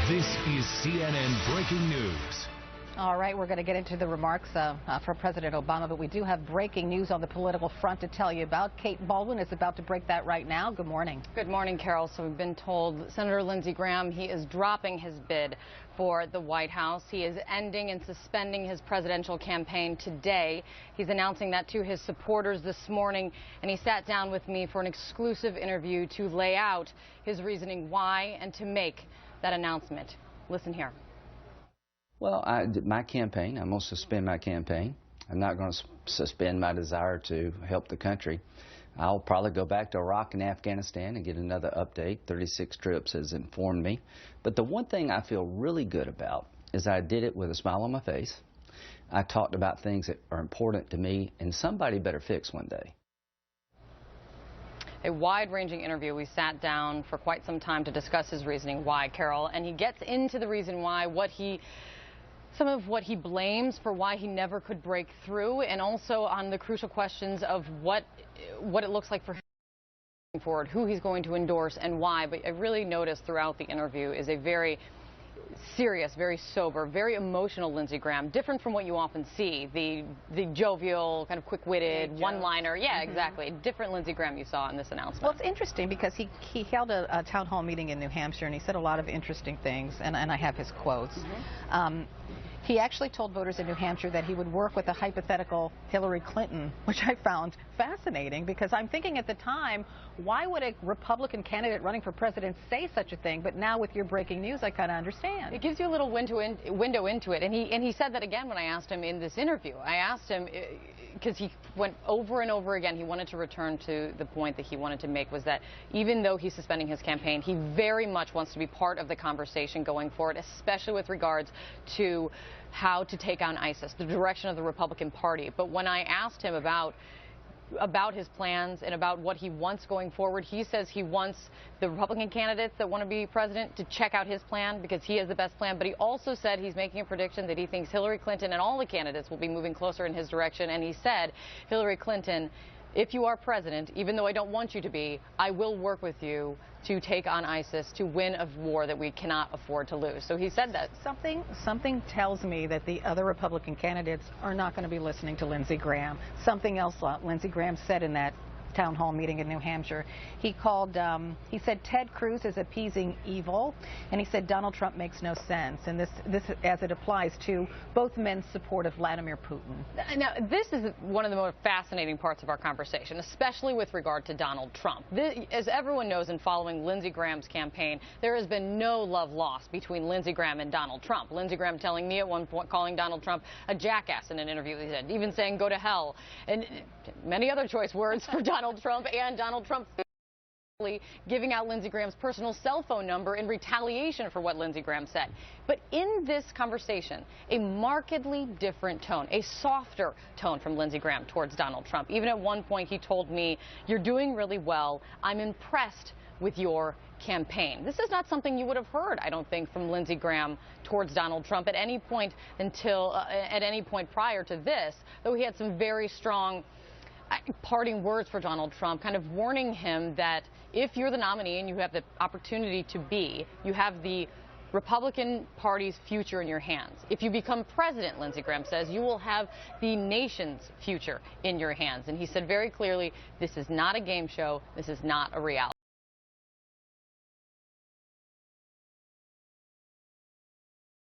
This is CNN Breaking News. All right, we're going to get into the remarks from President Obama, but we do have breaking news on the political front to tell you about. Kate Baldwin is about to break that right now. Good morning. Good morning, Carol. So we've been told Senator Lindsey Graham, he is dropping his bid for the White House. He is ending and suspending his presidential campaign today. He's announcing that to his supporters this morning, and he sat down with me for an exclusive interview to lay out his reasoning why and to make that announcement. Listen here. Well, my campaign, I'm going to suspend my campaign. I'm not going to suspend my desire to help the country. I'll probably go back to Iraq and Afghanistan and get another update. 36 trips has informed me. But the one thing I feel really good about is I did it with a smile on my face. I talked about things that are important to me, and somebody better fix one day. A wide-ranging interview. We sat down for quite some time to discuss his reasoning why, Carol, and he gets into the reason why, some of what he blames for why he never could break through, and also on the crucial questions of what it looks like for him going forward, who he's going to endorse and why. But I really noticed throughout the interview is a very serious, very sober, very emotional Lindsey Graham, different from what you often see, the jovial, kind of quick-witted, one-liner. Yeah, exactly. Different Lindsey Graham you saw in this announcement. Well, it's interesting because he held a town hall meeting in New Hampshire, and he said a lot of interesting things, and I have his quotes. He actually told voters in New Hampshire that he would work with a hypothetical Hillary Clinton, which I found fascinating because I'm thinking at the time, why would a Republican candidate running for president say such a thing? But now with your breaking news, I kind of understand. It gives you a little window into it. And he said that again when I asked him in this interview. I asked him because he went over and over again. He wanted to return to the point that he wanted to make was that even though he's suspending his campaign, he very much wants to be part of the conversation going forward, especially with regards to how to take on ISIS, the direction of the Republican Party. But when I asked him about his plans and about what he wants going forward, he says he wants the Republican candidates that want to be president to check out his plan because he has the best plan. But he also said he's making a prediction that he thinks Hillary Clinton and all the candidates will be moving closer in his direction. And he said, Hillary Clinton, if you are president, even though I don't want you to be, I will work with you to take on ISIS, to win a war that we cannot afford to lose. So he said that. Something tells me that the other Republican candidates are not going to be listening to Lindsey Graham. Something else Lindsey Graham said in that town hall meeting in New Hampshire. He said Ted Cruz is appeasing evil, and he said Donald Trump makes no sense, and this as it applies to both men's support of Vladimir Putin. Now, this is one of the most fascinating parts of our conversation, especially with regard to Donald Trump. As everyone knows in following Lindsey Graham's campaign, there has been no love lost between Lindsey Graham and Donald Trump. Lindsey Graham telling me at one point, calling Donald Trump a jackass in an interview, he said, even saying go to hell, and many other choice words for Donald Trump, and Donald Trump giving out Lindsey Graham's personal cell phone number in retaliation for what Lindsey Graham said. But in this conversation, a markedly different tone, a softer tone from Lindsey Graham towards Donald Trump. Even at one point he told me, "You're doing really well. I'm impressed with your campaign." This is not something you would have heard, I don't think, from Lindsey Graham towards Donald Trump at any point prior to this, though he had some very strong parting words for Donald Trump, kind of warning him that if you're the nominee and you have the opportunity to be, you have the Republican Party's future in your hands. If you become president, Lindsey Graham says, you will have the nation's future in your hands. And he said very clearly, this is not a game show. This is not a reality.